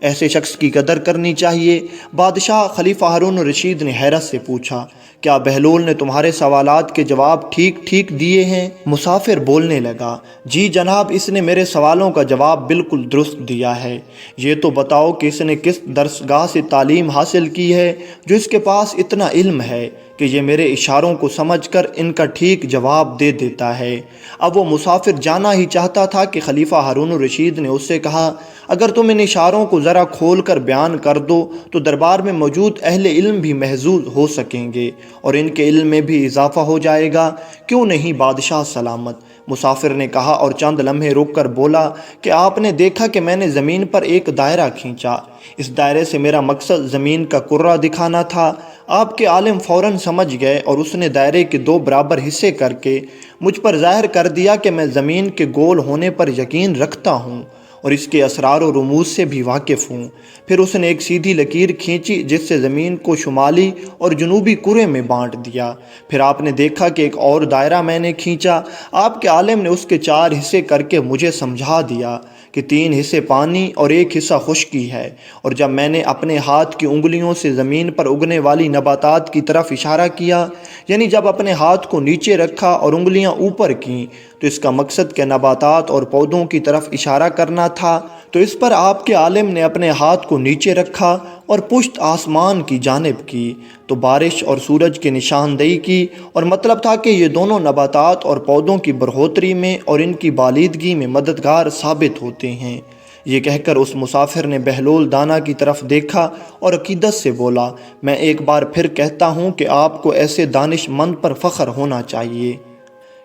ایسے شخص کی قدر کرنی چاہیے۔ بادشاہ خلیفہ ہارون الرشید نے حیرت سے پوچھا، کیا بہلول نے تمہارے سوالات کے جواب ٹھیک ٹھیک دیے ہیں؟ مسافر بولنے لگا، جی جناب، اس نے میرے سوالوں کا جواب بالکل درست دیا ہے۔ یہ تو بتاؤ کہ اس نے کس درسگاہ سے تعلیم حاصل کی ہے جو اس کے پاس اتنا علم ہے کہ یہ میرے اشاروں کو سمجھ کر ان کا ٹھیک جواب دے دیتا ہے۔ اب وہ مسافر جانا ہی چاہتا تھا کہ خلیفہ ہارون الرشید نے اس سے کہا، اگر تم ان اشاروں کو ذرا کھول کر بیان کر دو تو دربار میں موجود اہل علم بھی محظوظ ہو سکیں گے اور ان کے علم میں بھی اضافہ ہو جائے گا۔ کیوں نہیں بادشاہ سلامت، مسافر نے کہا اور چند لمحے رک کر بولا کہ آپ نے دیکھا کہ میں نے زمین پر ایک دائرہ کھینچا۔ اس دائرے سے میرا مقصد زمین کا کرہ دکھانا تھا۔ آپ کے عالم فوراً سمجھ گئے اور اس نے دائرے کے 2 برابر حصے کر کے مجھ پر ظاہر کر دیا کہ میں زمین کے گول ہونے پر یقین رکھتا ہوں اور اس کے اسرار و رموز سے بھی واقف ہوں۔ پھر اس نے ایک سیدھی لکیر کھینچی جس سے زمین کو شمالی اور جنوبی کرے میں بانٹ دیا۔ پھر آپ نے دیکھا کہ ایک اور دائرہ میں نے کھینچا۔ آپ کے عالم نے اس کے 4 حصے کر کے مجھے سمجھا دیا کہ 3 حصے پانی اور 1 حصہ خشکی ہے، اور جب میں نے اپنے ہاتھ کی انگلیوں سے زمین پر اگنے والی نباتات کی طرف اشارہ کیا، یعنی جب اپنے ہاتھ کو نیچے رکھا اور انگلیاں اوپر کیں، تو اس کا مقصد کہ نباتات اور پودوں کی طرف اشارہ کرنا تھا۔ تو اس پر آپ کے عالم نے اپنے ہاتھ کو نیچے رکھا اور پشت آسمان کی جانب کی، تو بارش اور سورج کی نشاندہی کی، اور مطلب تھا کہ یہ دونوں نباتات اور پودوں کی برہوتری میں اور ان کی بالیدگی میں مددگار ثابت ہوتے ہیں۔ یہ کہہ کر اس مسافر نے بہلول دانا کی طرف دیکھا اور عقیدت سے بولا، میں ایک بار پھر کہتا ہوں کہ آپ کو ایسے دانش مند پر فخر ہونا چاہیے۔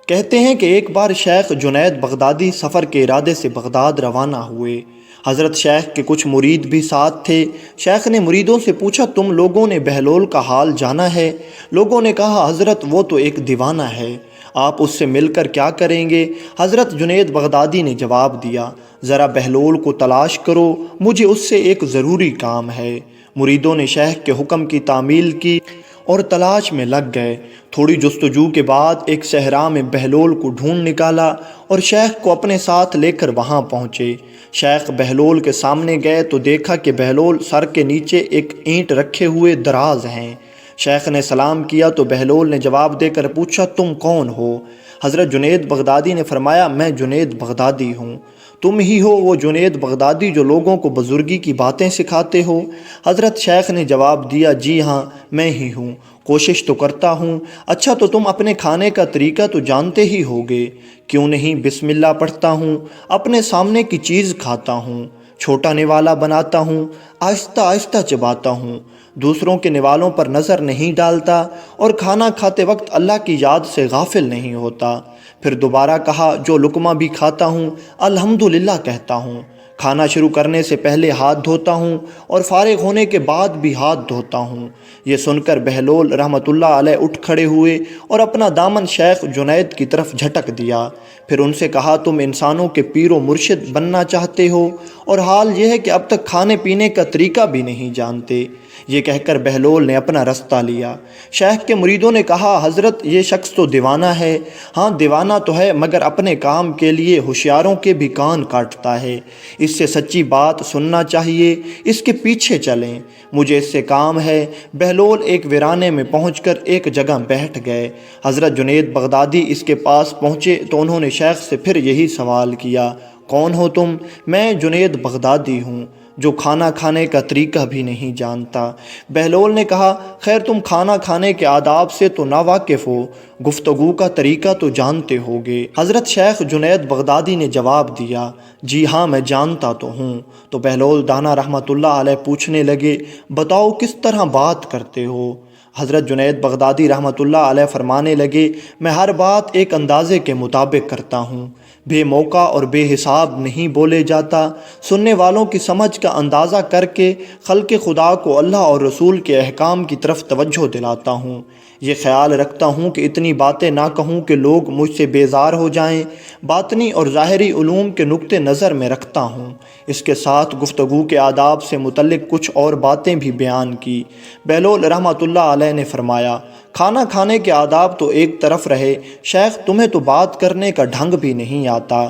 کہتے ہیں کہ ایک بار شیخ جنید بغدادی سفر کے ارادے سے بغداد روانہ ہوئے۔ حضرت شیخ کے کچھ مرید بھی ساتھ تھے۔ شیخ نے مریدوں سے پوچھا، تم لوگوں نے بہلول کا حال جانا ہے؟ لوگوں نے کہا، حضرت وہ تو ایک دیوانہ ہے، آپ اس سے مل کر کیا کریں گے؟ حضرت جنید بغدادی نے جواب دیا، ذرا بہلول کو تلاش کرو، مجھے اس سے ایک ضروری کام ہے۔ مریدوں نے شیخ کے حکم کی تعمیل کی اور تلاش میں لگ گئے۔ تھوڑی جستجو کے بعد ایک صحرا میں بہلول کو ڈھونڈ نکالا اور شیخ کو اپنے ساتھ لے کر وہاں پہنچے۔ شیخ بہلول کے سامنے گئے تو دیکھا کہ بہلول سر کے نیچے ایک اینٹ رکھے ہوئے دراز ہیں۔ شیخ نے سلام کیا تو بہلول نے جواب دے کر پوچھا، تم کون ہو؟ حضرت جنید بغدادی نے فرمایا، میں جنید بغدادی ہوں۔ تم ہی ہو وہ جنید بغدادی جو لوگوں کو بزرگی کی باتیں سکھاتے ہو؟ حضرت شیخ نے جواب دیا، جی ہاں، میں ہی ہوں، کوشش تو کرتا ہوں۔ اچھا، تو تم اپنے کھانے کا طریقہ تو جانتے ہی ہوگے؟ کیوں نہیں، بسم اللہ پڑھتا ہوں، اپنے سامنے کی چیز کھاتا ہوں، چھوٹا نوالا بناتا ہوں، آہستہ آہستہ چباتا ہوں، دوسروں کے نوالوں پر نظر نہیں ڈالتا، اور کھانا کھاتے وقت اللہ کی یاد سے غافل نہیں ہوتا۔ پھر دوبارہ کہا، جو لقمہ بھی کھاتا ہوں الحمدللہ کہتا ہوں، کھانا شروع کرنے سے پہلے ہاتھ دھوتا ہوں اور فارغ ہونے کے بعد بھی ہاتھ دھوتا ہوں۔ یہ سن کر بہلول رحمۃ اللہ علیہ اٹھ کھڑے ہوئے اور اپنا دامن شیخ جنید کی طرف جھٹک دیا۔ پھر ان سے کہا، تم انسانوں کے پیر و مرشد بننا چاہتے ہو اور حال یہ ہے کہ اب تک کھانے پینے کا طریقہ بھی نہیں جانتے۔ یہ کہہ کر بہلول نے اپنا رستہ لیا۔ شیخ کے مریدوں نے کہا، حضرت یہ شخص تو دیوانہ ہے۔ ہاں دیوانہ تو ہے، مگر اپنے کام کے لیے ہوشیاروں کے بھی کان کاٹتا ہے۔ اس سے سچی بات سننا چاہیے، اس کے پیچھے چلیں، مجھے اس سے کام ہے۔ بہلول ایک ویرانے میں پہنچ کر ایک جگہ بیٹھ گئے۔ حضرت جنید بغدادی اس کے پاس پہنچے تو انہوں نے شیخ سے پھر یہی سوال کیا، کون ہو تم؟ میں جنید بغدادی ہوں، جو کھانا کھانے کا طریقہ بھی نہیں جانتا۔ بہلول نے کہا، خیر تم کھانا کھانے کے آداب سے تو ناواقف ہو، گفتگو کا طریقہ تو جانتے ہوگے۔ حضرت شیخ جنید بغدادی نے جواب دیا، جی ہاں میں جانتا تو ہوں۔ تو بہلول دانا رحمۃ اللہ علیہ پوچھنے لگے، بتاؤ کس طرح بات کرتے ہو؟ حضرت جنید بغدادی رحمۃ اللہ علیہ فرمانے لگے، میں ہر بات ایک اندازے کے مطابق کرتا ہوں، بے موقع اور بے حساب نہیں بولے جاتا، سننے والوں کی سمجھ کا اندازہ کر کے خلق خدا کو اللہ اور رسول کے احکام کی طرف توجہ دلاتا ہوں۔ یہ خیال رکھتا ہوں کہ اتنی باتیں نہ کہوں کہ لوگ مجھ سے بیزار ہو جائیں، باطنی اور ظاہری علوم کے نقطہ نظر میں رکھتا ہوں۔ اس کے ساتھ گفتگو کے آداب سے متعلق کچھ اور باتیں بھی بیان کی۔ بہلول رحمۃ اللہ علیہ نے فرمایا، کھانا کھانے کے آداب تو ایک طرف رہے، شیخ تمہیں تو بات کرنے کا ڈھنگ بھی نہیں آتا۔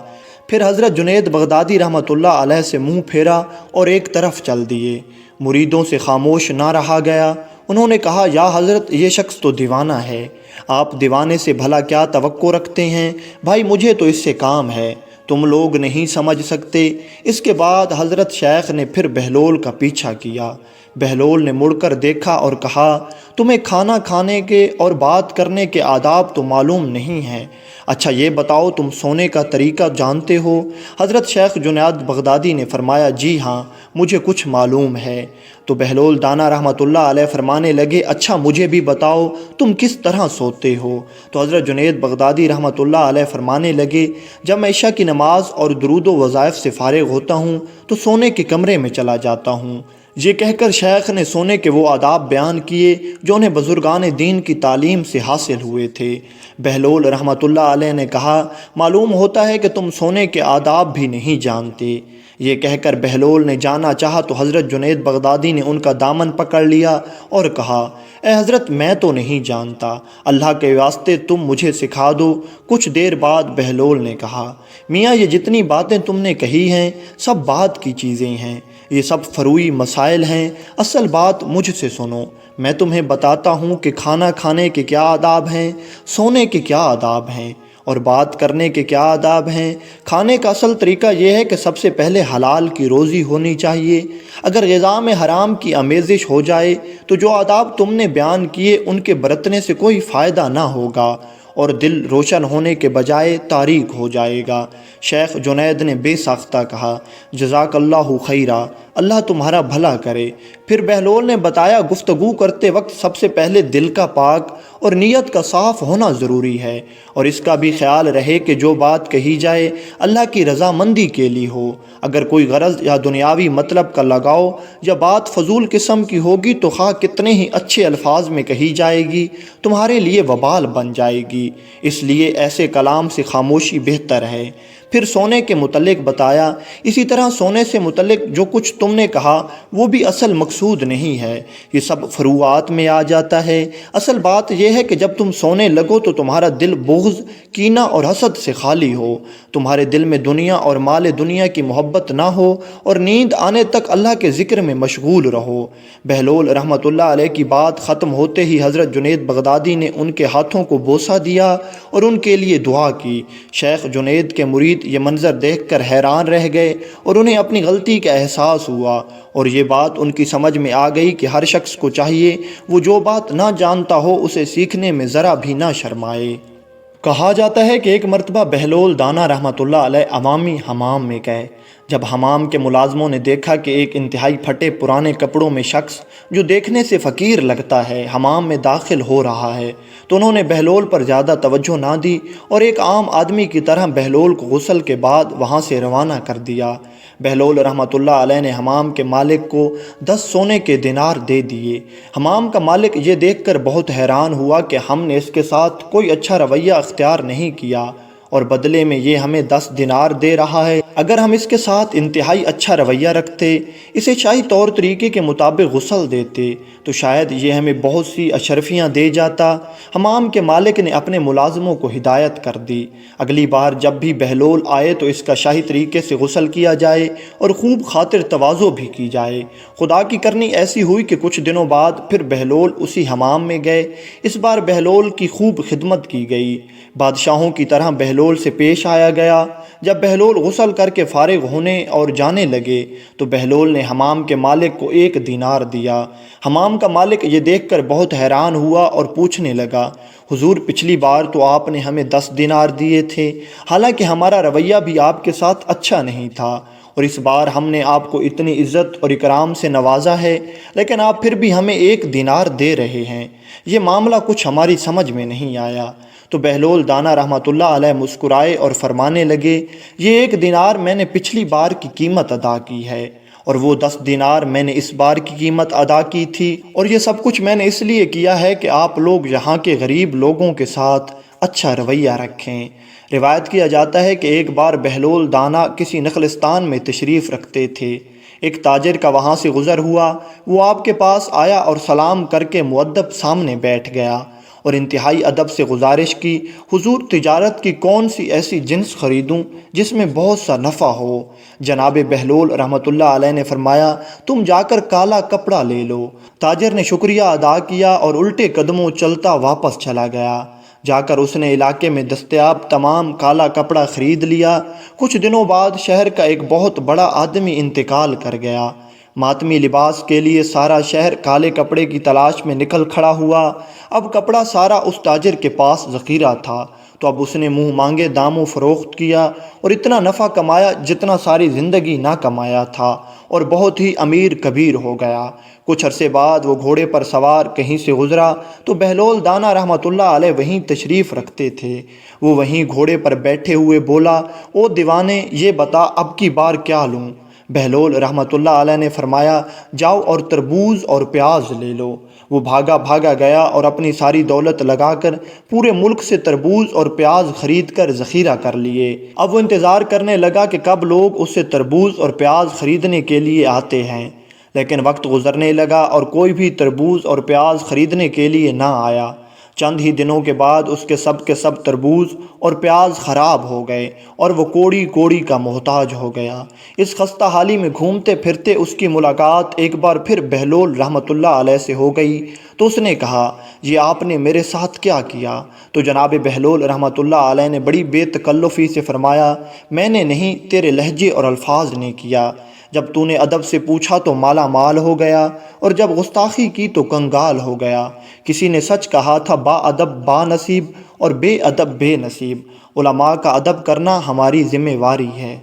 پھر حضرت جنید بغدادی رحمۃ اللہ علیہ سے منہ پھیرا اور ایک طرف چل دیے۔ مریدوں سے خاموش نہ رہا گیا۔ انہوں نے کہا، یا حضرت یہ شخص تو دیوانہ ہے، آپ دیوانے سے بھلا کیا توقع رکھتے ہیں؟ بھائی مجھے تو اس سے کام ہے، تم لوگ نہیں سمجھ سکتے۔ اس کے بعد حضرت شیخ نے پھر بہلول کا پیچھا کیا۔ بہلول نے مڑ کر دیکھا اور کہا، تمہیں کھانا کھانے کے اور بات کرنے کے آداب تو معلوم نہیں ہیں، اچھا یہ بتاؤ تم سونے کا طریقہ جانتے ہو؟ حضرت شیخ جنید بغدادی نے فرمایا، جی ہاں مجھے کچھ معلوم ہے۔ تو بہلول دانا رحمۃ اللہ علیہ فرمانے لگے، اچھا مجھے بھی بتاؤ تم کس طرح سوتے ہو؟ تو حضرت جنید بغدادی رحمۃ اللہ علیہ فرمانے لگے، جب میں عشاء کی نماز اور درود و وظائف سے فارغ ہوتا ہوں تو سونے کے کمرے میں چلا جاتا ہوں۔ یہ کہہ کر شیخ نے سونے کے وہ آداب بیان کیے جو انہیں بزرگان دین کی تعلیم سے حاصل ہوئے تھے۔ بہلول رحمۃ اللہ علیہ نے کہا، معلوم ہوتا ہے کہ تم سونے کے آداب بھی نہیں جانتے۔ یہ کہہ کر بہلول نے جانا چاہا تو حضرت جنید بغدادی نے ان کا دامن پکڑ لیا اور کہا، اے حضرت میں تو نہیں جانتا، اللہ کے واسطے تم مجھے سکھا دو۔ کچھ دیر بعد بہلول نے کہا، میاں یہ جتنی باتیں تم نے کہی ہیں سب بات کی چیزیں ہیں، یہ سب فروعی مسائل ہیں، اصل بات مجھ سے سنو۔ میں تمہیں بتاتا ہوں کہ کھانا کھانے کے کیا آداب ہیں، سونے کے کیا آداب ہیں، اور بات کرنے کے کیا آداب ہیں۔ کھانے کا اصل طریقہ یہ ہے کہ سب سے پہلے حلال کی روزی ہونی چاہیے۔ اگر غذا میں حرام کی آمیزش ہو جائے تو جو آداب تم نے بیان کیے ان کے برتنے سے کوئی فائدہ نہ ہوگا اور دل روشن ہونے کے بجائے تاریک ہو جائے گا۔ شیخ جنید نے بے ساختہ کہا، جزاک اللہ خیرا، اللہ تمہارا بھلا کرے۔ پھر بہلول نے بتایا، گفتگو کرتے وقت سب سے پہلے دل کا پاک اور نیت کا صاف ہونا ضروری ہے، اور اس کا بھی خیال رہے کہ جو بات کہی جائے اللہ کی رضامندی کے لیے ہو۔ اگر کوئی غرض یا دنیاوی مطلب کا لگاؤ یا بات فضول قسم کی ہوگی تو خواہ کتنے ہی اچھے الفاظ میں کہی جائے گی تمہارے لیے وبال بن جائے گی، اس لیے ایسے کلام سے خاموشی بہتر ہے۔ پھر سونے کے متعلق بتایا، اسی طرح سونے سے متعلق جو کچھ تم نے کہا وہ بھی اصل مقصود نہیں ہے، یہ سب فروعات میں آ جاتا ہے۔ اصل بات یہ ہے کہ جب تم سونے لگو تو تمہارا دل بغض، کینہ اور حسد سے خالی ہو، تمہارے دل میں دنیا اور مال دنیا کی محبت نہ ہو، اور نیند آنے تک اللہ کے ذکر میں مشغول رہو۔ بہلول رحمۃ اللہ علیہ کی بات ختم ہوتے ہی حضرت جنید بغدادی نے ان کے ہاتھوں کو بوسہ دیا اور ان کے لیے دعا کی۔ شیخ جنید کے مرید یہ منظر دیکھ کر حیران رہ گئے اور انہیں اپنی غلطی کا احساس ہوا، اور یہ بات ان کی سمجھ میں آ گئی کہ ہر شخص کو چاہیے وہ جو بات نہ جانتا ہو اسے سیکھنے میں ذرا بھی نہ شرمائے۔ کہا جاتا ہے کہ ایک مرتبہ بہلول دانا رحمۃ اللہ علیہ عوامی حمام میں گئے۔ جب حمام کے ملازموں نے دیکھا کہ ایک انتہائی پھٹے پرانے کپڑوں میں شخص جو دیکھنے سے فقیر لگتا ہے حمام میں داخل ہو رہا ہے تو انہوں نے بہلول پر زیادہ توجہ نہ دی اور ایک عام آدمی کی طرح بہلول کو غسل کے بعد وہاں سے روانہ کر دیا۔ بہلول رحمۃ اللہ علیہ نے حمام کے مالک کو 10 سونے کے دینار دے دیے۔ حمام کا مالک یہ دیکھ کر بہت حیران ہوا کہ ہم نے اس کے ساتھ کوئی اچھا رویہ اختیار نہیں کیا اور بدلے میں یہ ہمیں 10 دینار دے رہا ہے۔ اگر ہم اس کے ساتھ انتہائی اچھا رویہ رکھتے، اسے شاہی طور طریقے کے مطابق غسل دیتے تو شاید یہ ہمیں بہت سی اشرفیاں دے جاتا۔ حمام کے مالک نے اپنے ملازموں کو ہدایت کر دی، اگلی بار جب بھی بہلول آئے تو اس کا شاہی طریقے سے غسل کیا جائے اور خوب خاطر تواضع بھی کی جائے۔ خدا کی کرنی ایسی ہوئی کہ کچھ دنوں بعد پھر بہلول اسی حمام میں گئے۔ اس بار بہلول کی خوب خدمت کی گئی، بادشاہوں کی طرح بہلول سے پیش آیا گیا۔ جب بہلول غسل کر کے فارغ ہونے اور جانے لگے تو بہلول نے حمام کے مالک کو 1 دینار دیا۔ حمام کا مالک یہ دیکھ کر بہت حیران ہوا اور پوچھنے لگا، حضور پچھلی بار تو آپ نے ہمیں 10 دینار دیے تھے، حالانکہ ہمارا رویہ بھی آپ کے ساتھ اچھا نہیں تھا، اور اس بار ہم نے آپ کو اتنی عزت اور اکرام سے نوازا ہے لیکن آپ پھر بھی ہمیں 1 دینار دے رہے ہیں، یہ معاملہ کچھ ہماری سمجھ میں نہیں آیا۔ تو بہلول دانا رحمۃ اللہ علیہ مسکرائے اور فرمانے لگے، یہ 1 دینار میں نے پچھلی بار کی قیمت ادا کی ہے، اور وہ 10 دینار میں نے اس بار کی قیمت ادا کی تھی، اور یہ سب کچھ میں نے اس لیے کیا ہے کہ آپ لوگ یہاں کے غریب لوگوں کے ساتھ اچھا رویہ رکھیں۔ روایت کیا جاتا ہے کہ ایک بار بہلول دانا کسی نخلستان میں تشریف رکھتے تھے، ایک تاجر کا وہاں سے گزر ہوا، وہ آپ کے پاس آیا اور سلام کر کے مؤدب سامنے بیٹھ گیا اور انتہائی ادب سے گزارش کی، حضور تجارت کی کون سی ایسی جنس خریدوں جس میں بہت سا نفع ہو؟ جناب بہلول رحمۃ اللہ علیہ نے فرمایا تم جا کر کالا کپڑا لے لو۔ تاجر نے شکریہ ادا کیا اور الٹے قدموں چلتا واپس چلا گیا۔ جا کر اس نے علاقے میں دستیاب تمام کالا کپڑا خرید لیا۔ کچھ دنوں بعد شہر کا ایک بہت بڑا آدمی انتقال کر گیا۔ ماتمی لباس کے لیے سارا شہر کالے کپڑے کی تلاش میں نکل کھڑا ہوا۔ اب کپڑا سارا اس تاجر کے پاس ذخیرہ تھا، تو اب اس نے منہ مانگے داموں فروخت کیا اور اتنا نفع کمایا جتنا ساری زندگی نہ کمایا تھا، اور بہت ہی امیر کبیر ہو گیا۔ کچھ عرصے بعد وہ گھوڑے پر سوار کہیں سے گزرا تو بہلول دانا رحمۃ اللہ علیہ وہیں تشریف رکھتے تھے۔ وہ وہیں گھوڑے پر بیٹھے ہوئے بولا، او دیوانے، یہ بتا اب کی بار کیا لوں؟ بہلول رحمۃ اللہ علیہ نے فرمایا، جاؤ اور تربوز اور پیاز لے لو۔ وہ بھاگا گیا اور اپنی ساری دولت لگا کر پورے ملک سے تربوز اور پیاز خرید کر ذخیرہ کر لیے۔ اب وہ انتظار کرنے لگا کہ کب لوگ اس سے تربوز اور پیاز خریدنے کے لیے آتے ہیں، لیکن وقت گزرنے لگا اور کوئی بھی تربوز اور پیاز خریدنے کے لیے نہ آیا۔ چند ہی دنوں کے بعد اس کے سب تربوز اور پیاز خراب ہو گئے اور وہ کوڑی کوڑی کا محتاج ہو گیا۔ اس خستہ حالی میں گھومتے پھرتے اس کی ملاقات ایک بار پھر بہلول رحمۃ اللہ علیہ سے ہو گئی، تو اس نے کہا، یہ آپ نے میرے ساتھ کیا کیا؟ تو جناب بہلول رحمۃ اللہ علیہ نے بڑی بے تکلفی سے فرمایا، میں نے نہیں، تیرے لہجے اور الفاظ نے کیا۔ جب تو نے ادب سے پوچھا تو مالا مال ہو گیا، اور جب گستاخی کی تو کنگال ہو گیا۔ کسی نے سچ کہا تھا، با ادب با نصیب اور بے ادب بے نصیب۔ علماء کا ادب کرنا ہماری ذمہ واری ہے۔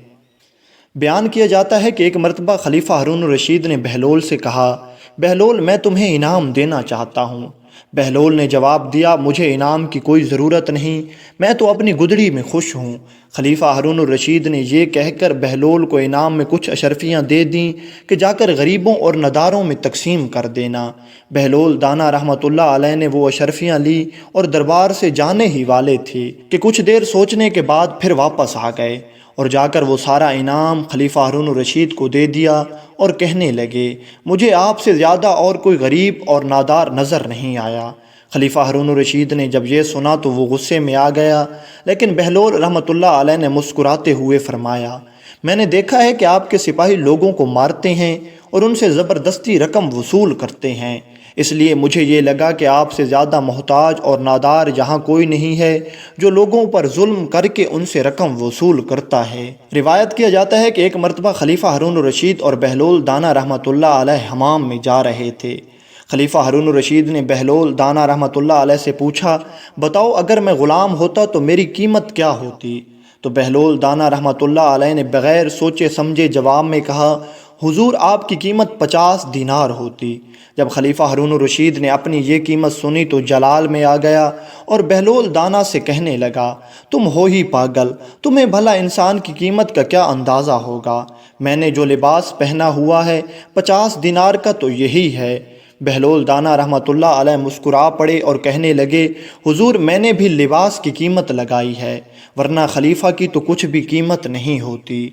بیان کیا جاتا ہے کہ ایک مرتبہ خلیفہ ہارون الرشید نے بہلول سے کہا، بہلول میں تمہیں انعام دینا چاہتا ہوں۔ بہلول نے جواب دیا، مجھے انعام کی کوئی ضرورت نہیں، میں تو اپنی گدڑی میں خوش ہوں۔ خلیفہ ہارون الرشید نے یہ کہہ کر بہلول کو انعام میں کچھ اشرفیاں دے دیں کہ جا کر غریبوں اور نداروں میں تقسیم کر دینا۔ بہلول دانا رحمۃ اللہ علیہ نے وہ اشرفیاں لی اور دربار سے جانے ہی والے تھے کہ کچھ دیر سوچنے کے بعد پھر واپس آ گئے اور جا کر وہ سارا انعام خلیفہ ہارون الرشید کو دے دیا اور کہنے لگے، مجھے آپ سے زیادہ اور کوئی غریب اور نادار نظر نہیں آیا۔ خلیفہ ہارون الرشید نے جب یہ سنا تو وہ غصے میں آ گیا، لیکن بہلول رحمۃ اللہ علیہ نے مسکراتے ہوئے فرمایا، میں نے دیکھا ہے کہ آپ کے سپاہی لوگوں کو مارتے ہیں اور ان سے زبردستی رقم وصول کرتے ہیں، اس لیے مجھے یہ لگا کہ آپ سے زیادہ محتاج اور نادار یہاں کوئی نہیں ہے جو لوگوں پر ظلم کر کے ان سے رقم وصول کرتا ہے۔ روایت کیا جاتا ہے کہ ایک مرتبہ خلیفہ ہارون الرشید اور بہلول دانا رحمۃ اللہ علیہ حمام میں جا رہے تھے۔ خلیفہ ہارون الرشید نے بہلول دانا رحمۃ اللہ علیہ سے پوچھا، بتاؤ اگر میں غلام ہوتا تو میری قیمت کیا ہوتی؟ تو بہلول دانا رحمۃ اللہ علیہ نے بغیر سوچے سمجھے جواب میں کہا، حضور آپ کی قیمت 50 دینار ہوتی۔ جب خلیفہ ہارون الرشید نے اپنی یہ قیمت سنی تو جلال میں آ گیا اور بہلول دانا سے کہنے لگا، تم ہو ہی پاگل، تمہیں بھلا انسان کی قیمت کا کیا اندازہ ہوگا؟ میں نے جو لباس پہنا ہوا ہے 50 دینار کا تو یہی ہے۔ بہلول دانا رحمۃ اللہ علیہ مسکرا پڑے اور کہنے لگے، حضور میں نے بھی لباس کی قیمت لگائی ہے، ورنہ خلیفہ کی تو کچھ بھی قیمت نہیں ہوتی۔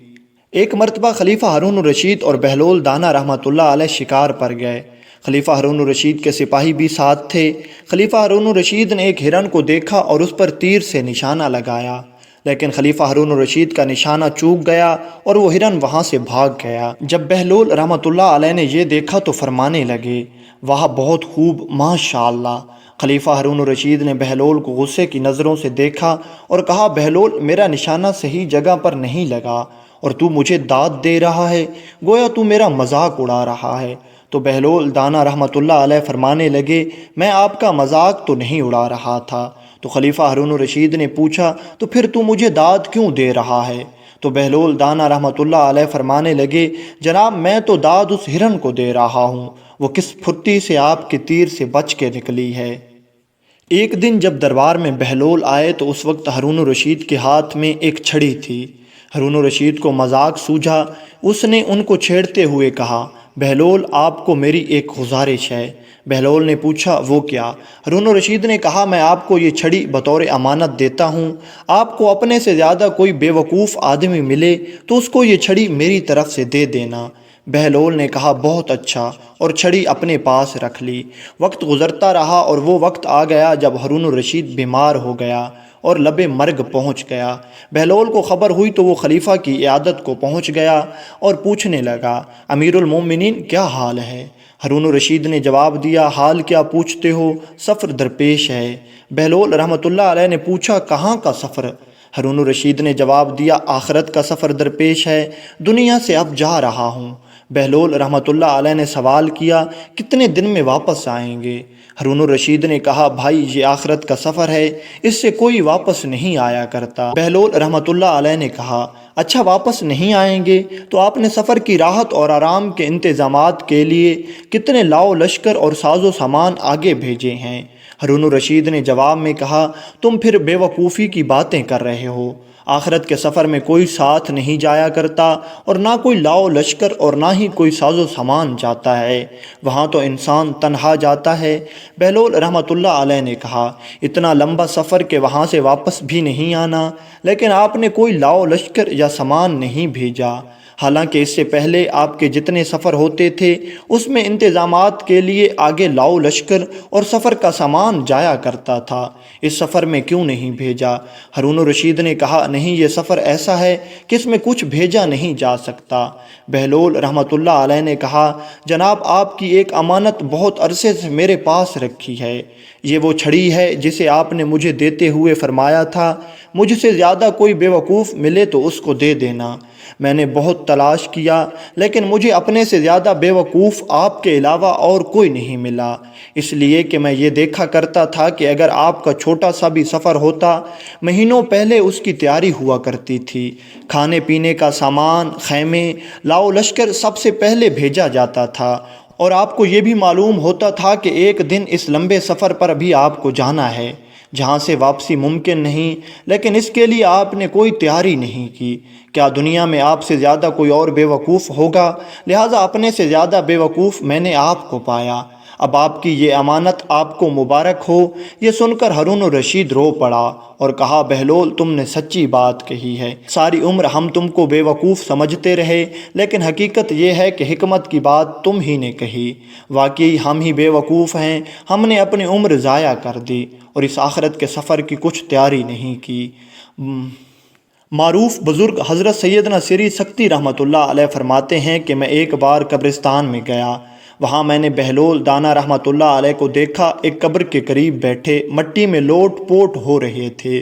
ایک مرتبہ خلیفہ ہارون الرشید اور بہلول دانا رحمۃ اللہ علیہ شکار پر گئے۔ خلیفہ ہارون الرشید کے سپاہی بھی ساتھ تھے۔ خلیفہ ہارون الرشید نے ایک ہرن کو دیکھا اور اس پر تیر سے نشانہ لگایا، لیکن خلیفہ ہارون الرشید کا نشانہ چوک گیا اور وہ ہرن وہاں سے بھاگ گیا۔ جب بہلول رحمۃ اللہ علیہ نے یہ دیکھا تو فرمانے لگے، واہ بہت خوب، ماشاءاللہ۔ خلیفہ ہارون الرشید نے بہلول کو غصے کی نظروں سے دیکھا اور کہا، بہلول میرا نشانہ صحیح جگہ پر نہیں لگا اور تو مجھے داد دے رہا ہے، گویا تو میرا مذاق اڑا رہا ہے۔ تو بہلول دانا رحمۃ اللہ علیہ فرمانے لگے، میں آپ کا مذاق تو نہیں اڑا رہا تھا۔ تو خلیفہ ہارون الرشید نے پوچھا، تو پھر تو مجھے داد کیوں دے رہا ہے؟ تو بہلول دانا رحمۃ اللہ علیہ فرمانے لگے، جناب میں تو داد اس ہرن کو دے رہا ہوں، وہ کس پھرتی سے آپ کے تیر سے بچ کے نکلی ہے۔ ایک دن جب دربار میں بہلول آئے تو اس وقت ہارون الرشید کے ہاتھ میں ایک چھڑی تھی۔ ہارون الرشید کو مذاق سوجھا، اس نے ان کو چھیڑتے ہوئے کہا، بہلول آپ کو میری ایک گزارش ہے۔ بہلول نے پوچھا، وہ کیا؟ ہارون الرشید نے کہا، میں آپ کو یہ چھڑی بطور امانت دیتا ہوں، آپ کو اپنے سے زیادہ کوئی بے وقوف آدمی ملے تو اس کو یہ چھڑی میری طرف سے دے دینا۔ بہلول نے کہا بہت اچھا، اور چھڑی اپنے پاس رکھ لی۔ وقت گزرتا رہا اور وہ وقت آ گیا جب ہارون الرشید بیمار ہو گیا اور لبے مرگ پہنچ گیا۔ بہلول کو خبر ہوئی تو وہ خلیفہ کی عیادت کو پہنچ گیا اور پوچھنے لگا، امیر المومنین کیا حال ہے؟ ہارون الرشید نے جواب دیا، حال کیا پوچھتے ہو، سفر درپیش ہے۔ بہلول رحمۃ اللہ علیہ نے پوچھا، کہاں کا سفر؟ ہارون الرشید نے جواب دیا، آخرت کا سفر درپیش ہے، دنیا سے اب جا رہا ہوں۔ بہلول رحمۃ اللہ علیہ نے سوال کیا، کتنے دن میں واپس آئیں گے؟ ہارون الرشید نے کہا، بھائی یہ آخرت کا سفر ہے، اس سے کوئی واپس نہیں آیا کرتا۔ بہلول رحمۃ اللہ علیہ نے کہا، اچھا واپس نہیں آئیں گے تو آپ نے سفر کی راحت اور آرام کے انتظامات کے لیے کتنے لاؤ لشکر اور ساز و سامان آگے بھیجے ہیں؟ ہارون الرشید نے جواب میں کہا، تم پھر بے وقوفی کی باتیں کر رہے ہو، آخرت کے سفر میں کوئی ساتھ نہیں جایا کرتا اور نہ کوئی لاؤ لشکر اور نہ ہی کوئی ساز و سامان جاتا ہے، وہاں تو انسان تنہا جاتا ہے۔ بہلول رحمۃ اللہ علیہ نے کہا، اتنا لمبا سفر کہ وہاں سے واپس بھی نہیں آنا، لیکن آپ نے کوئی لاؤ لشکر یا سامان نہیں بھیجا، حالانکہ اس سے پہلے آپ کے جتنے سفر ہوتے تھے اس میں انتظامات کے لیے آگے لاؤ لشکر اور سفر کا سامان جایا کرتا تھا، اس سفر میں کیوں نہیں بھیجا؟ ہارون الرشید نے کہا، نہیں یہ سفر ایسا ہے کہ اس میں کچھ بھیجا نہیں جا سکتا۔ بہلول رحمۃ اللہ علیہ نے کہا، جناب آپ کی ایک امانت بہت عرصے سے میرے پاس رکھی ہے، یہ وہ چھڑی ہے جسے آپ نے مجھے دیتے ہوئے فرمایا تھا، مجھ سے زیادہ کوئی بے وقوف ملے تو اس کو دے دینا۔ میں نے بہت تلاش کیا لیکن مجھے اپنے سے زیادہ بے وقوف آپ کے علاوہ اور کوئی نہیں ملا، اس لیے کہ میں یہ دیکھا کرتا تھا کہ اگر آپ کا چھوٹا سا بھی سفر ہوتا، مہینوں پہلے اس کی تیاری ہوا کرتی تھی، کھانے پینے کا سامان، خیمے، لاؤ لشکر سب سے پہلے بھیجا جاتا تھا، اور آپ کو یہ بھی معلوم ہوتا تھا کہ ایک دن اس لمبے سفر پر بھی آپ کو جانا ہے جہاں سے واپسی ممکن نہیں، لیکن اس کے لیے آپ نے کوئی تیاری نہیں کی۔ کیا دنیا میں آپ سے زیادہ کوئی اور بے وقوف ہوگا؟ لہٰذا اپنے سے زیادہ بے وقوف میں نے آپ کو پایا، اب آپ کی یہ امانت آپ کو مبارک ہو۔ یہ سن کر ہارون الرشید رو پڑا اور کہا، بہلول تم نے سچی بات کہی ہے، ساری عمر ہم تم کو بے وقوف سمجھتے رہے، لیکن حقیقت یہ ہے کہ حکمت کی بات تم ہی نے کہی، واقعی ہم ہی بے وقوف ہیں، ہم نے اپنی عمر ضائع کر دی اور اس آخرت کے سفر کی کچھ تیاری نہیں کی۔ معروف بزرگ حضرت سیدنا سری سکتی رحمۃ اللہ علیہ فرماتے ہیں کہ میں ایک بار قبرستان میں گیا، وہاں میں نے بہلول دانا رحمۃ اللہ علیہ کو دیکھا، ایک قبر کے قریب بیٹھے مٹی میں لوٹ پوٹ ہو رہے تھے۔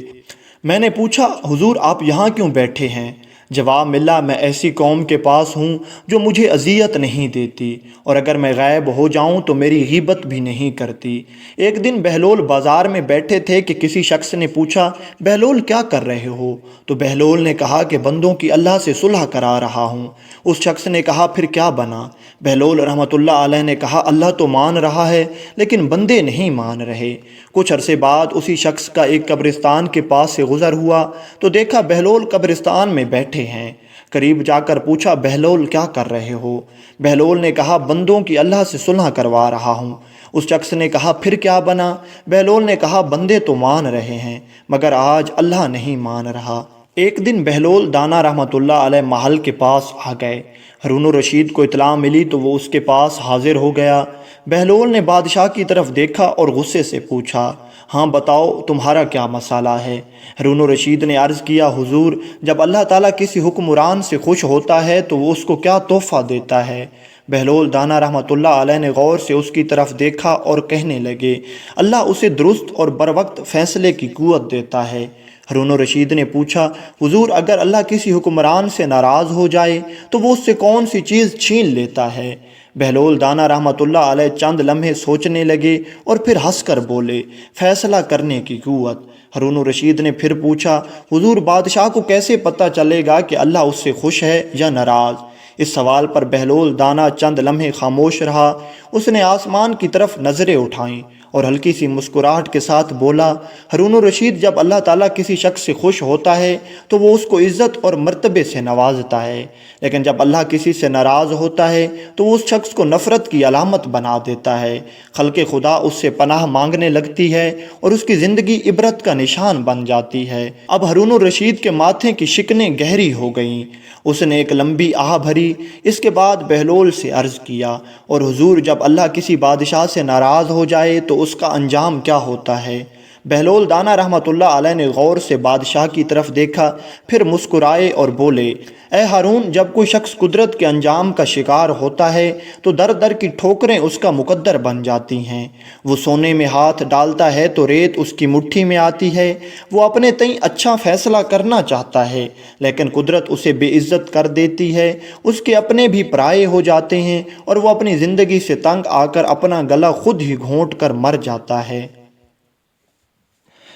میں نے پوچھا، حضور آپ یہاں کیوں بیٹھے ہیں؟ جواب ملا، میں ایسی قوم کے پاس ہوں جو مجھے اذیت نہیں دیتی، اور اگر میں غائب ہو جاؤں تو میری غیبت بھی نہیں کرتی۔ ایک دن بہلول بازار میں بیٹھے تھے کہ کسی شخص نے پوچھا، بہلول کیا کر رہے ہو؟ تو بہلول نے کہا کہ بندوں کی اللہ سے صلح کرا رہا ہوں۔ اس شخص نے کہا، پھر کیا بنا؟ بہلول رحمۃ اللہ علیہ نے کہا، اللہ تو مان رہا ہے لیکن بندے نہیں مان رہے۔ کچھ عرصے بعد اسی شخص کا ایک قبرستان کے پاس سے گزر ہوا تو دیکھا بہلول قبرستان میں بیٹھے ہیں۔ قریب جا کر پوچھا، بہلول کیا کر رہے ہو؟ بہلول نے کہا، بندوں کی اللہ سے صلح کروا رہا ہوں۔ اس شخص نے کہا، پھر کیا بنا؟ بہلول نے کہا، بندے تو مان رہے ہیں مگر آج اللہ نہیں مان رہا۔ ایک دن بہلول دانا رحمۃ اللہ علیہ محل کے پاس آ گئے، ہارون الرشید کو اطلاع ملی تو وہ اس کے پاس حاضر ہو گیا۔ بہلول نے بادشاہ کی طرف دیکھا اور غصے سے پوچھا، ہاں بتاؤ تمہارا کیا مسئلہ ہے؟ ہارون الرشید نے عرض کیا، حضور جب اللہ تعالیٰ کسی حکمران سے خوش ہوتا ہے تو وہ اس کو کیا تحفہ دیتا ہے؟ بہلول دانا رحمۃ اللہ علیہ نے غور سے اس کی طرف دیکھا اور کہنے لگے، اللہ اسے درست اور بروقت فیصلے کی قوت دیتا ہے۔ ہارون الرشید نے پوچھا، حضور اگر اللہ کسی حکمران سے ناراض ہو جائے تو وہ اس سے کون سی چیز چھین لیتا ہے؟ بہلول دانا رحمۃ اللہ علیہ چند لمحے سوچنے لگے اور پھر ہنس کر بولے، فیصلہ کرنے کی قوت۔ ہارون الرشید نے پھر پوچھا، حضور بادشاہ کو کیسے پتہ چلے گا کہ اللہ اس سے خوش ہے یا ناراض؟ اس سوال پر بہلول دانا چند لمحے خاموش رہا، اس نے آسمان کی طرف نظریں اٹھائیں اور ہلکی سی مسکراہٹ کے ساتھ بولا، ہارون الرشید، جب اللہ تعالیٰ کسی شخص سے خوش ہوتا ہے تو وہ اس کو عزت اور مرتبے سے نوازتا ہے، لیکن جب اللہ کسی سے ناراض ہوتا ہے تو وہ اس شخص کو نفرت کی علامت بنا دیتا ہے۔ خلق خدا اس سے پناہ مانگنے لگتی ہے اور اس کی زندگی عبرت کا نشان بن جاتی ہے۔ اب ہارون الرشید کے ماتھے کی شکنیں گہری ہو گئیں۔ اس نے ایک لمبی آہ بھری، اس کے بعد بہلول سے عرض کیا، اور حضور، جب اللہ کسی بادشاہ سے ناراض ہو جائے تو اس کا انجام کیا ہوتا ہے؟ بہلول دانا رحمۃ اللہ علیہ نے غور سے بادشاہ کی طرف دیکھا، پھر مسکرائے اور بولے، اے ہارون، جب کوئی شخص قدرت کے انجام کا شکار ہوتا ہے تو در در کی ٹھوکریں اس کا مقدر بن جاتی ہیں۔ وہ سونے میں ہاتھ ڈالتا ہے تو ریت اس کی مٹھی میں آتی ہے۔ وہ اپنے تئیں اچھا فیصلہ کرنا چاہتا ہے لیکن قدرت اسے بے عزت کر دیتی ہے، اس کے اپنے بھی پرائے ہو جاتے ہیں اور وہ اپنی زندگی سے تنگ آ کر اپنا گلا خود ہی گھونٹ کر مر جاتا ہے۔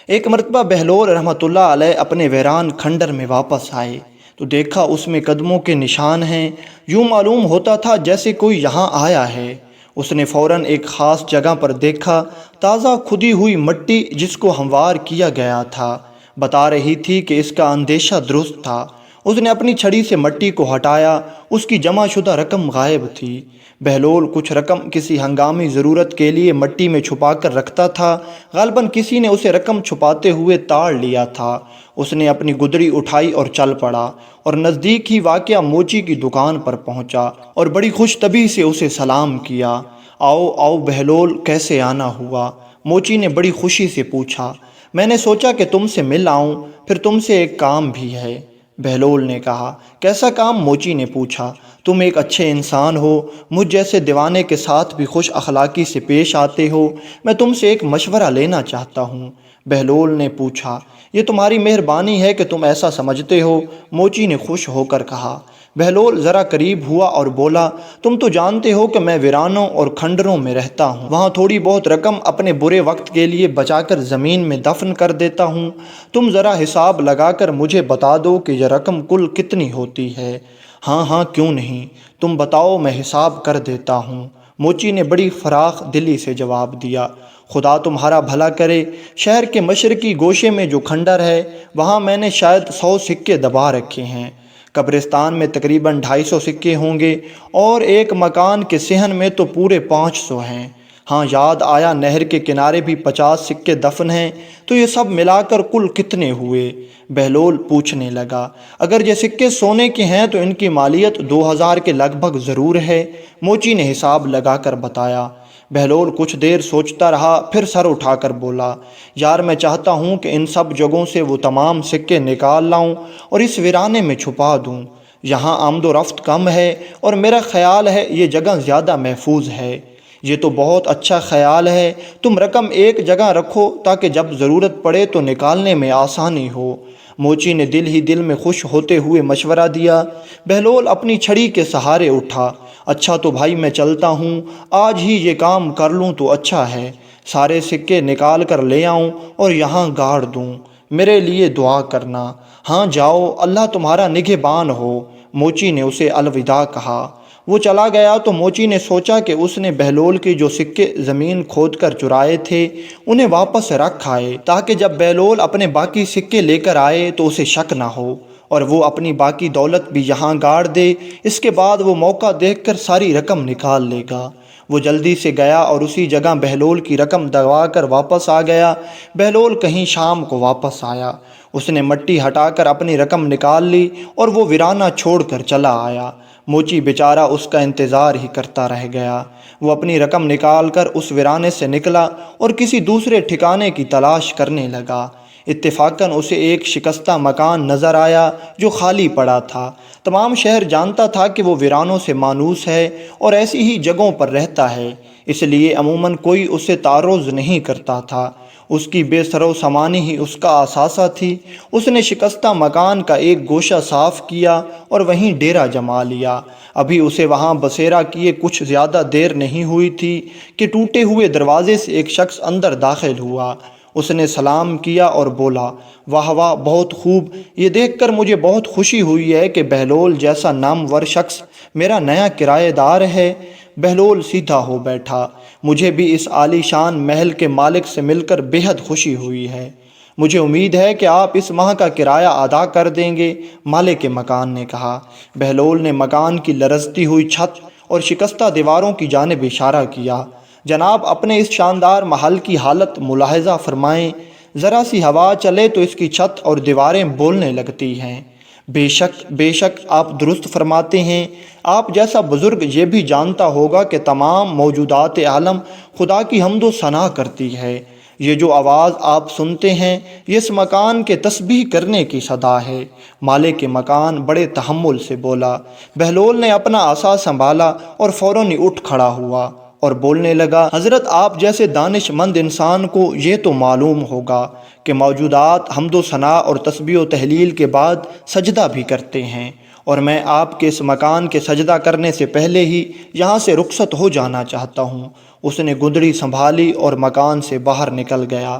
ایک مرتبہ بہلول رحمۃ اللہ علیہ اپنے ویران کھنڈر میں واپس آئے تو دیکھا اس میں قدموں کے نشان ہیں، یوں معلوم ہوتا تھا جیسے کوئی یہاں آیا ہے۔ اس نے فوراً ایک خاص جگہ پر دیکھا، تازہ کھدی ہوئی مٹی جس کو ہموار کیا گیا تھا، بتا رہی تھی کہ اس کا اندیشہ درست تھا۔ اس نے اپنی چھڑی سے مٹی کو ہٹایا، اس کی جمع شدہ رقم غائب تھی۔ بہلول کچھ رقم کسی ہنگامی ضرورت کے لیے مٹی میں چھپا کر رکھتا تھا، غالباً کسی نے اسے رقم چھپاتے ہوئے تاڑ لیا تھا۔ اس نے اپنی گدڑی اٹھائی اور چل پڑا، اور نزدیک ہی واقع موچی کی دکان پر پہنچا اور بڑی خوش طبعی سے اسے سلام کیا۔ آؤ آؤ بہلول، کیسے آنا ہوا؟ موچی نے بڑی خوشی سے پوچھا۔ میں نے سوچا کہ تم سے مل آؤں، پھر تم سے ایک کام بھی ہے، بہلول نے کہا۔ کیسا کام؟ موچی نے پوچھا۔ تم ایک اچھے انسان ہو، مجھ جیسے دیوانے کے ساتھ بھی خوش اخلاقی سے پیش آتے ہو، میں تم سے ایک مشورہ لینا چاہتا ہوں۔ بہلول نے پوچھا، یہ تمہاری مہربانی ہے کہ تم ایسا سمجھتے ہو، موچی نے خوش ہو کر کہا۔ بہلول ذرا قریب ہوا اور بولا، تم تو جانتے ہو کہ میں ویرانوں اور کھنڈروں میں رہتا ہوں، وہاں تھوڑی بہت رقم اپنے برے وقت کے لیے بچا کر زمین میں دفن کر دیتا ہوں۔ تم ذرا حساب لگا کر مجھے بتا دو کہ یہ رقم کل کتنی ہوتی ہے۔ ہاں ہاں، کیوں نہیں، تم بتاؤ، میں حساب کر دیتا ہوں، موچی نے بڑی فراخ دلی سے جواب دیا۔ خدا تمہارا بھلا کرے، شہر کے مشرقی گوشے میں جو کھنڈر ہے وہاں میں نے شاید 100 سکے دبا رکھے ہیں، قبرستان میں تقریباً 250 سکے ہوں گے، اور ایک مکان کے صحن میں تو پورے 500 ہیں۔ ہاں یاد آیا، نہر کے کنارے بھی 50 سکے دفن ہیں، تو یہ سب ملا کر کل کتنے ہوئے؟ بہلول پوچھنے لگا۔ اگر یہ سکے سونے کے ہیں تو ان کی مالیت 2000 کے لگ بھگ ضرور ہے، موچی نے حساب لگا کر بتایا۔ بہلول کچھ دیر سوچتا رہا، پھر سر اٹھا کر بولا، یار میں چاہتا ہوں کہ ان سب جگہوں سے وہ تمام سکے نکال لاؤں اور اس ویرانے میں چھپا دوں۔ یہاں آمد و رفت کم ہے اور میرا خیال ہے یہ جگہ زیادہ محفوظ ہے۔ یہ تو بہت اچھا خیال ہے، تم رقم ایک جگہ رکھو تاکہ جب ضرورت پڑے تو نکالنے میں آسانی ہو۔ موچی نے دل ہی دل میں خوش ہوتے ہوئے مشورہ دیا۔ بہلول اپنی چھڑی کے سہارے اٹھا۔ اچھا تو بھائی میں چلتا ہوں، آج ہی یہ کام کر لوں تو اچھا ہے، سارے سکے نکال کر لے آؤں اور یہاں گاڑ دوں، میرے لیے دعا کرنا۔ ہاں جاؤ، اللہ تمہارا نگہبان ہو، موچی نے اسے الوداع کہا۔ وہ چلا گیا تو موچی نے سوچا کہ اس نے بہلول کے جو سکے زمین کھود کر چرائے تھے انہیں واپس رکھ آئے، تاکہ جب بہلول اپنے باقی سکے لے کر آئے تو اسے شک نہ ہو اور وہ اپنی باقی دولت بھی یہاں گاڑ دے۔ اس کے بعد وہ موقع دیکھ کر ساری رقم نکال لے گا۔ وہ جلدی سے گیا اور اسی جگہ بہلول کی رقم دبا کر واپس آ گیا۔ بہلول کہیں شام کو واپس آیا، اس نے مٹی ہٹا کر اپنی رقم نکال لی اور وہ ویرانہ چھوڑ کر چلا آیا۔ موچی بیچارہ اس کا انتظار ہی کرتا رہ گیا۔ وہ اپنی رقم نکال کر اس ویرانے سے نکلا اور کسی دوسرے ٹھکانے کی تلاش کرنے لگا۔ اتفاقاً اسے ایک شکستہ مکان نظر آیا جو خالی پڑا تھا۔ تمام شہر جانتا تھا کہ وہ ویرانوں سے مانوس ہے اور ایسی ہی جگہوں پر رہتا ہے، اس لیے عموماً کوئی اسے تعرض نہیں کرتا تھا۔ اس کی بے سر و سامانی ہی اس کا اثاثہ تھی۔ اس نے شکستہ مکان کا ایک گوشہ صاف کیا اور وہیں ڈیرا جما لیا۔ ابھی اسے وہاں بسیرا کیے کچھ زیادہ دیر نہیں ہوئی تھی کہ ٹوٹے ہوئے دروازے سے ایک شخص اندر داخل ہوا۔ اس نے سلام کیا اور بولا، واہ واہ، بہت خوب، یہ دیکھ کر مجھے بہت خوشی ہوئی ہے کہ بہلول جیسا نامور شخص میرا نیا کرایہ دار ہے۔ بہلول سیدھا ہو بیٹھا۔ مجھے بھی اس عالی شان محل کے مالک سے مل کر بے حد خوشی ہوئی ہے۔ مجھے امید ہے کہ آپ اس ماہ کا کرایہ ادا کر دیں گے، مالک مکان نے کہا۔ بہلول نے مکان کی لرزتی ہوئی چھت اور شکستہ دیواروں کی جانب اشارہ کیا۔ جناب، اپنے اس شاندار محل کی حالت ملاحظہ فرمائیں، ذرا سی ہوا چلے تو اس کی چھت اور دیواریں بولنے لگتی ہیں۔ بے شک آپ درست فرماتے ہیں۔ آپ جیسا بزرگ یہ بھی جانتا ہوگا کہ تمام موجودات عالم خدا کی حمد و ثنا کرتی ہے۔ یہ جو آواز آپ سنتے ہیں یہ اس مکان کے تسبیح کرنے کی صدا ہے۔ مالک مکان بڑے تحمل سے بولا۔ بہلول نے اپنا عصا سنبھالا اور فوراً اٹھ کھڑا ہوا اور بولنے لگا، حضرت آپ جیسے دانش مند انسان کو یہ تو معلوم ہوگا کہ موجودات حمد و ثنا اور تسبیح و تہلیل کے بعد سجدہ بھی کرتے ہیں، اور میں آپ کے اس مکان کے سجدہ کرنے سے پہلے ہی یہاں سے رخصت ہو جانا چاہتا ہوں۔ اس نے گدڑی سنبھالی اور مکان سے باہر نکل گیا۔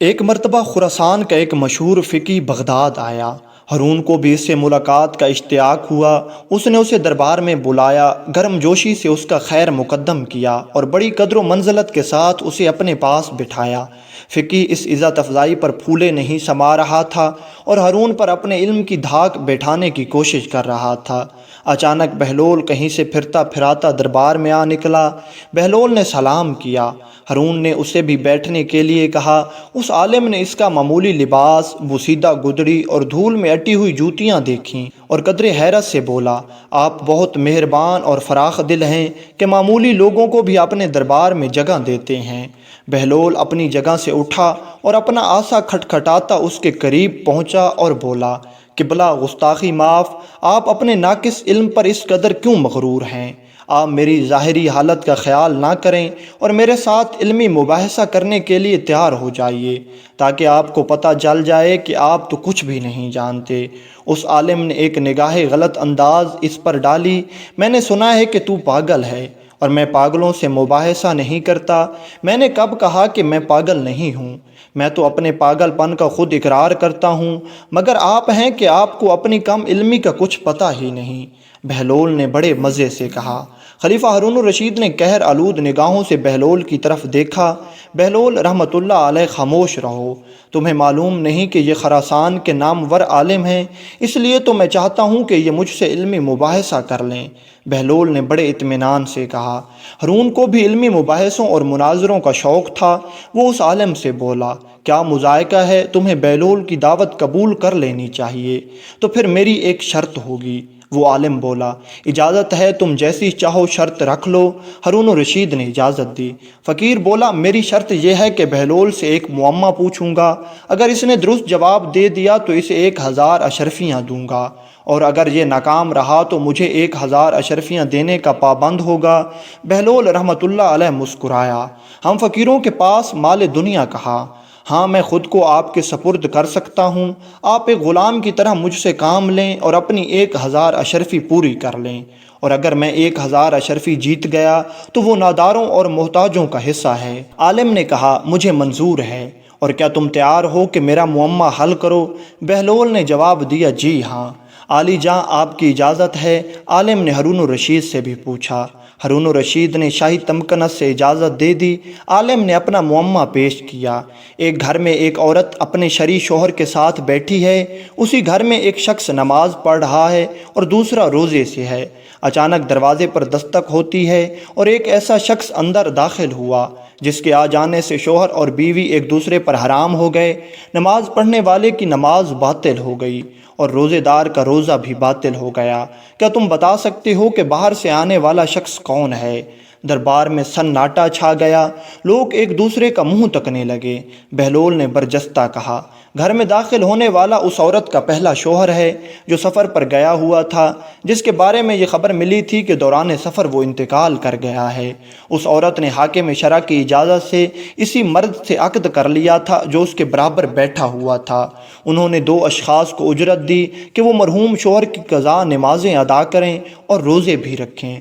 ایک مرتبہ خراسان کا ایک مشہور فقی بغداد آیا۔ ہارون کو بھی اس سے ملاقات کا اشتیاق ہوا۔ اس نے اسے دربار میں بلایا، گرم جوشی سے اس کا خیر مقدم کیا اور بڑی قدر و منزلت کے ساتھ اسے اپنے پاس بٹھایا۔ فقی اس عزت افزائی پر پھولے نہیں سما رہا تھا اور ہارون پر اپنے علم کی دھاک بیٹھانے کی کوشش کر رہا تھا۔ اچانک بہلول کہیں سے پھرتا پھراتا دربار میں آ نکلا۔ بہلول نے سلام کیا۔ ہارون نے اسے بھی بیٹھنے کے لیے کہا۔ اس عالم نے اس کا معمولی لباس، بوسیدہ گدڑی اور دھول میں اٹی ہوئی جوتیاں دیکھیں اور قدر حیرت سے بولا، آپ بہت مہربان اور فراخ دل ہیں کہ معمولی لوگوں کو بھی اپنے دربار میں جگہ دیتے ہیں۔ بہلول اپنی جگہ سے اٹھا اور اپنا عصا کھٹکھٹاتا اس کے قریب پہنچا اور بولا، قبلہ گستاخی معاف، آپ اپنے ناقص علم پر اس قدر کیوں مغرور ہیں؟ آپ میری ظاہری حالت کا خیال نہ کریں اور میرے ساتھ علمی مباحثہ کرنے کے لیے تیار ہو جائیے تاکہ آپ کو پتہ چل جائے کہ آپ تو کچھ بھی نہیں جانتے۔ اس عالم نے ایک نگاہ غلط انداز اس پر ڈالی۔ میں نے سنا ہے کہ تو پاگل ہے اور میں پاگلوں سے مباحثہ نہیں کرتا۔ میں نے کب کہا کہ میں پاگل نہیں ہوں؟ میں تو اپنے پاگل پن کا خود اقرار کرتا ہوں، مگر آپ ہیں کہ آپ کو اپنی کم علمی کا کچھ پتہ ہی نہیں۔ بہلول نے بڑے مزے سے کہا۔ خلیفہ ہارون الرشید نے قہر آلود نگاہوں سے بہلول کی طرف دیکھا۔ بہلول رحمۃ اللہ علیہ، خاموش رہو، تمہیں معلوم نہیں کہ یہ خراسان کے نامور عالم ہیں، اس لیے تو میں چاہتا ہوں کہ یہ مجھ سے علمی مباحثہ کر لیں۔ بہلول نے بڑے اطمینان سے کہا۔ ہارون کو بھی علمی مباحثوں اور مناظروں کا شوق تھا۔ وہ اس عالم سے بولا، کیا مذائقہ ہے؟ تمہیں بہلول کی دعوت قبول کر لینی چاہیے۔ تو پھر میری ایک شرط ہوگی۔ وہ عالم بولا، اجازت ہے، تم جیسی چاہو شرط رکھ لو۔ ہارون الرشید نے اجازت دی۔ فقیر بولا، میری شرط یہ ہے کہ بہلول سے ایک معمہ پوچھوں گا، اگر اس نے درست جواب دے دیا تو اسے 1000 اشرفیاں دوں گا، اور اگر یہ ناکام رہا تو مجھے 1000 اشرفیاں دینے کا پابند ہوگا۔ بہلول رحمۃ اللہ علیہ مسکرایا۔ ہم فقیروں کے پاس مال دنیا کہا؟ ہاں، میں خود کو آپ کے سپرد کر سکتا ہوں۔ آپ ایک غلام کی طرح مجھ سے کام لیں اور اپنی 1000 اشرفی پوری کر لیں، اور اگر میں 1000 اشرفی جیت گیا تو وہ ناداروں اور محتاجوں کا حصہ ہے۔ عالم نے کہا، مجھے منظور ہے، اور کیا تم تیار ہو کہ میرا معمہ حل کرو؟ بہلول نے جواب دیا، جی ہاں عالی جاں، آپ کی اجازت ہے۔ عالم نے ہارون الرشید سے بھی پوچھا۔ ہارون الرشید نے شاہی تمکنت سے اجازت دے دی۔ عالم نے اپنا معمہ پیش کیا۔ ایک گھر میں ایک عورت اپنے شرعی شوہر کے ساتھ بیٹھی ہے۔ اسی گھر میں ایک شخص نماز پڑھ رہا ہے اور دوسرا روزے سے ہے۔ اچانک دروازے پر دستک ہوتی ہے اور ایک ایسا شخص اندر داخل ہوا جس کے آ جانے سے شوہر اور بیوی ایک دوسرے پر حرام ہو گئے۔ نماز پڑھنے والے کی نماز باطل ہو گئی اور روزے دار کا روزہ بھی باطل ہو گیا۔ کیا تم بتا سکتے ہو کہ باہر سے آنے والا شخص کون ہے؟ دربار میں سناٹا چھا گیا۔ لوگ ایک دوسرے کا منہ تکنے لگے۔ بہلول نے برجستہ کہا، گھر میں داخل ہونے والا اس عورت کا پہلا شوہر ہے جو سفر پر گیا ہوا تھا، جس کے بارے میں یہ خبر ملی تھی کہ دوران سفر وہ انتقال کر گیا ہے۔ اس عورت نے حاکم شرع کی اجازت سے اسی مرد سے عقد کر لیا تھا جو اس کے برابر بیٹھا ہوا تھا۔ انہوں نے 2 اشخاص کو اجرت دی کہ وہ مرحوم شوہر کی قضا نمازیں ادا کریں اور روزے بھی رکھیں۔